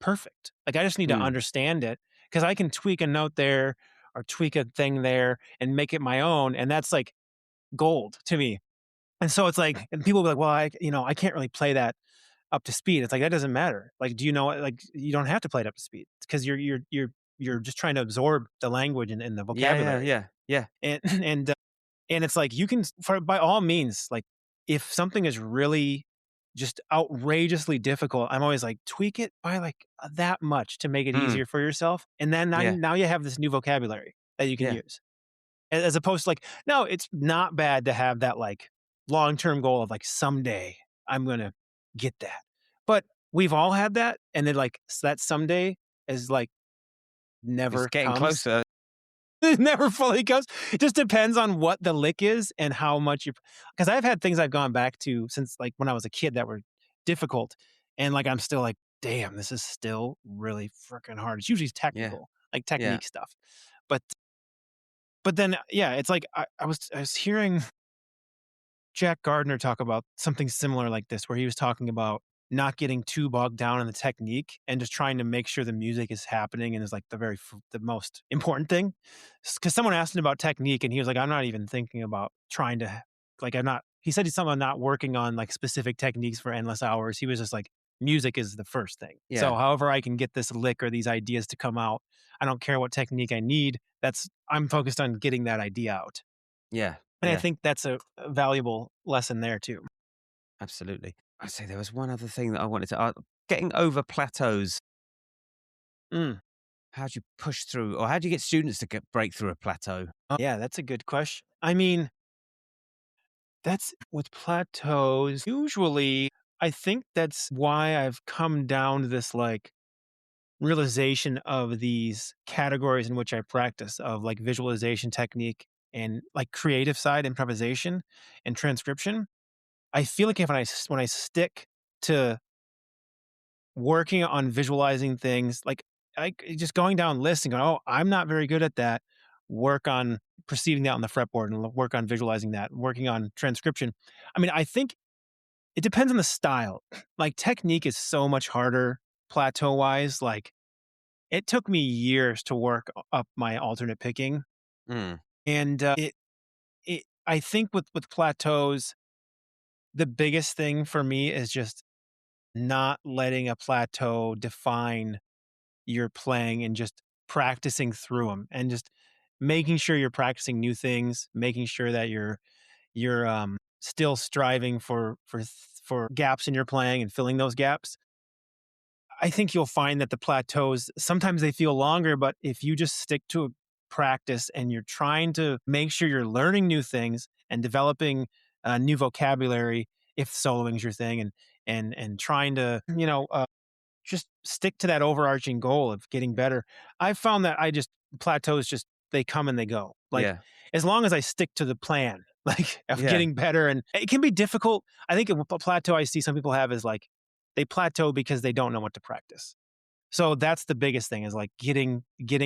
perfect. Like I just need to Mm. understand it because I can tweak a note there or tweak a thing there and make it my own. And that's like gold to me. And so it's like, and people will be like, well, I can't really play that up to speed. It's like, that doesn't matter. Like, do you know, like, you don't have to play it up to speed because you're just trying to absorb the language and the Yeah, yeah, vocabulary. yeah, yeah. And, and it's like, you can, by all means, like, if something is really just outrageously difficult, I'm always like, tweak it by like that much to make it Mm. easier for yourself. And then Yeah, now you have this new vocabulary that you can yeah. use. As opposed to like, no, it's not bad to have that like long-term goal of like someday I'm gonna get that. But we've all had that, and then like that someday is like It's never getting comes. closer. It never fully comes. It just depends on what the lick is and how much you because I've had things I've gone back to since like when I was a kid that were difficult. And like I'm still like, damn, this is still really freaking hard. It's usually Yeah, technical, like yeah, technique stuff. But then yeah, it's like I was hearing Jack Gardner talk about something similar like this, where he was talking about not getting too bogged down in the technique and just trying to make sure the music is happening and is like the most important thing. Because someone asked him about technique, and he was like, "I'm not even thinking about trying to like I'm not." He said he's someone not working on like specific techniques for endless hours. He was just like, music is the first thing. So yeah, however I can get this lick or these ideas to come out, I don't care what technique I need. That's I'm focused on getting that idea out. yeah, And I yeah. think that's a valuable lesson there too. Absolutely. I'd say there was one other thing that I wanted to getting over plateaus. Mm. How do you push through, or how do you get students to break through a plateau? Oh, yeah, that's a good question. I mean, that's with plateaus. Usually, I think that's why I've come down to this like realization of these categories in which I practice of like visualization technique and like creative side improvisation and transcription. I feel like if when I stick to working on visualizing things, like just going down lists and going, "Oh, I'm not very good at that." Work on perceiving that on the fretboard and work on visualizing that, working on transcription. I mean, I think it depends on the style. Like technique is so much harder plateau wise. Like it took me years to work up my alternate picking, Mm. and it I think with plateaus, the biggest thing for me is just not letting a plateau define you're playing and just practicing through them and just making sure you're practicing new things, making sure that you're still striving for gaps in your playing and filling those gaps. I think you'll find that the plateaus sometimes they feel longer, but if you just stick to a practice and you're trying to make sure you're learning new things and developing new vocabulary, if soloing is your thing, and trying to just stick to that overarching goal of getting better. I've found that plateaus just they come and they go. Like Yeah, as long as I stick to the plan, like of yeah, getting better, and it can be difficult. I think a plateau I see some people have is like they plateau because they don't know what to practice. So that's the biggest thing is like getting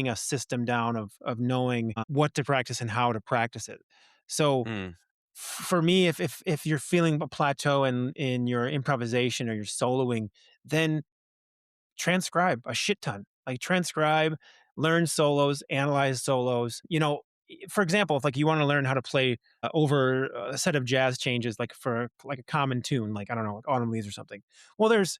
a system down of knowing what to practice and how to practice it. So mm. for me, if you're feeling a plateau in your improvisation or your soloing, then transcribe a shit ton. Like transcribe, learn solos, analyze solos. For example, if like you want to learn how to play over a set of jazz changes, like for like a common tune, like I don't know, like Autumn Leaves or something. Well, there's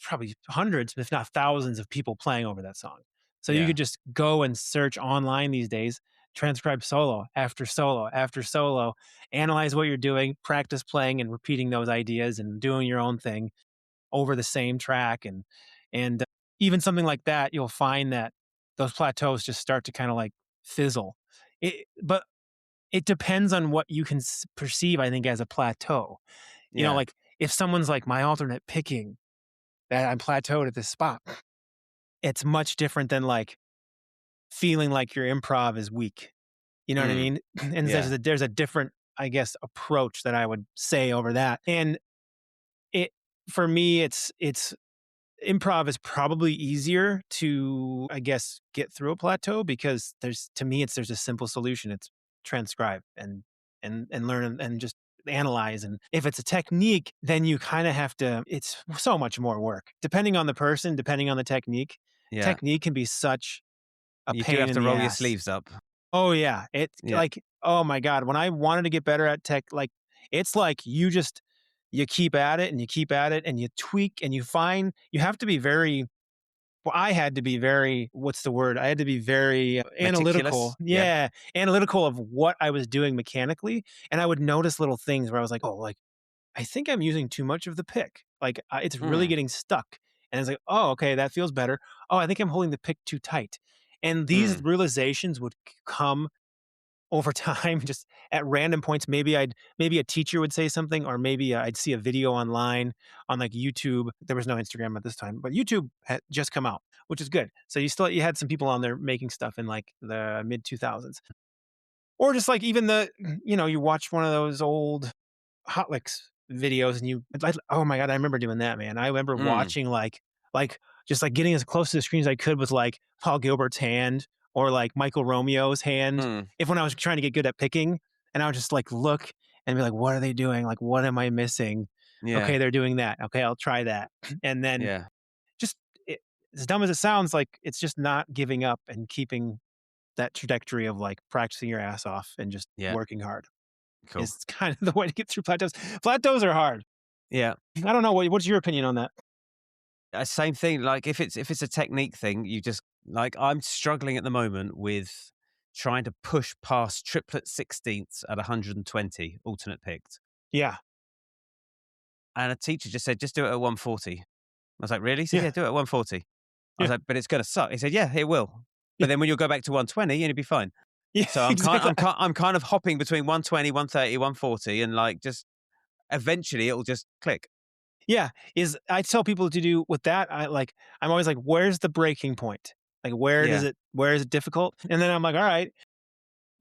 probably hundreds, if not thousands, of people playing over that song. So you Yeah, could just go and search online these days, transcribe solo after solo after solo, analyze what you're doing, practice playing and repeating those ideas and doing your own thing over the same track and even something like that you'll find that those plateaus just start to kind of like fizzle but it depends on what you can perceive I think as a plateau. yeah, Like if someone's like my alternate picking that I'm plateaued at this spot, it's much different than like feeling like your improv is weak. You know what I Mm, mean? And yeah. there's a different, I guess, approach that I would say over that. And it for me, it's improv is probably easier to, I guess, get through a plateau because there's a simple solution. It's transcribe and learn and just analyze. And if it's a technique, then you kind of have to, it's so much more work. Depending on the person, depending on the technique, Yeah. technique can be such a You do pain have in to the roll your ass. sleeves up. Oh yeah. It's Yeah. like, oh my God. When I wanted to get better at tech, like it's like you keep at it and you keep at it and you tweak and you find you have to be very well, I had to be very, what's the word? I had to be very analytical. Meticulous. Yeah. Yeah. Analytical of what I was doing mechanically. And I would notice little things where I was like, oh, like, I think I'm using too much of the pick. Like, it's really Mm, getting stuck. And it's like, oh, okay, that feels better. Oh, I think I'm holding the pick too tight. And these mm, realizations would come over time, just at random points. Maybe a teacher would say something, or maybe I'd see a video online on like YouTube. There was no Instagram at this time, but YouTube had just come out, which is good. So you had some people on there making stuff in like the mid 2000s, or just like even you watch one of those old Hot Licks videos and oh my God, I remember doing that, man. I remember mm, watching like just like getting as close to the screen as I could with like Paul Gilbert's hand or like Michael Romeo's hand. mm. If when I was trying to get good at picking, and I would just like look and be like, what are they doing? Like, what am I missing? Yeah. Okay, they're doing that. Okay, I'll try that. And then Yeah. just it, as dumb as it sounds, like it's just not giving up and keeping that trajectory of like practicing your ass off and just Yeah. working hard Cool. is kind of the way to get through plateaus. Plateaus are hard. Yeah. I don't know. What's your opinion on that? Same thing. Like if it's a technique thing, you just like I'm struggling at the moment with trying to push past triplet sixteenths at 120 alternate picked. Yeah. And a teacher just said, just do it at 140. I was like, really? He said, Yeah. yeah, do it at 140. I was Yeah. like, but it's going to suck. He said, yeah, it will. But then when you'll go back to 120, it'll be fine. Yeah. So I'm kind, Exactly. I'm kind of hopping between 120, 130, 140, and like just eventually it'll just click. Yeah. Is I tell people to do with that. I'm always like, where's the breaking point? Like, Yeah, where is it difficult? And then I'm like, all right,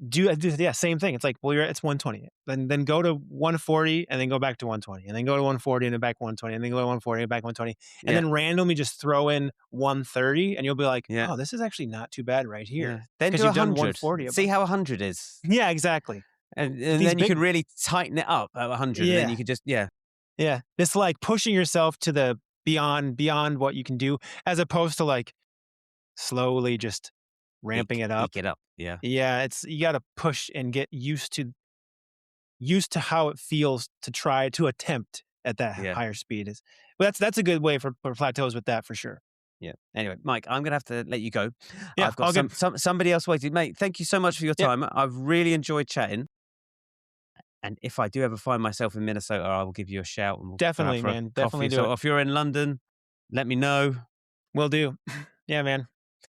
yeah, same thing. It's like, well, it's 120. Then go to 140 and then go back to 120 and then go to 140 and then back 120 and then go to 140 and back 120 and yeah, then randomly just throw in 130 and you'll be like, yeah, oh, this is actually not too bad right yeah. here Then because do you've done 100. 140 a See bunch. how 100 is. Yeah, exactly. But And these then you can big, really tighten it up at 100. And then yeah, you can just, yeah, yeah. It's like pushing yourself to the beyond what you can do, as opposed to like slowly just ramping it up. eke it up. Yeah, Yeah, it's you got to push and get used to how it feels to try to attempt at that yeah, higher speed is. But that's a good way for plateaus with that for sure. yeah. Anyway, Mike, I'm going to have to let you go. Yeah, I've got all good. somebody else waiting. Mate, thank you so much for your Yep, time. I've really enjoyed chatting. And if I do ever find myself in Minnesota, I will give you a shout and we'll go out definitely, for a man. Definitely coffee. do So it. if you're in London, let me know. Will do. Yeah, man.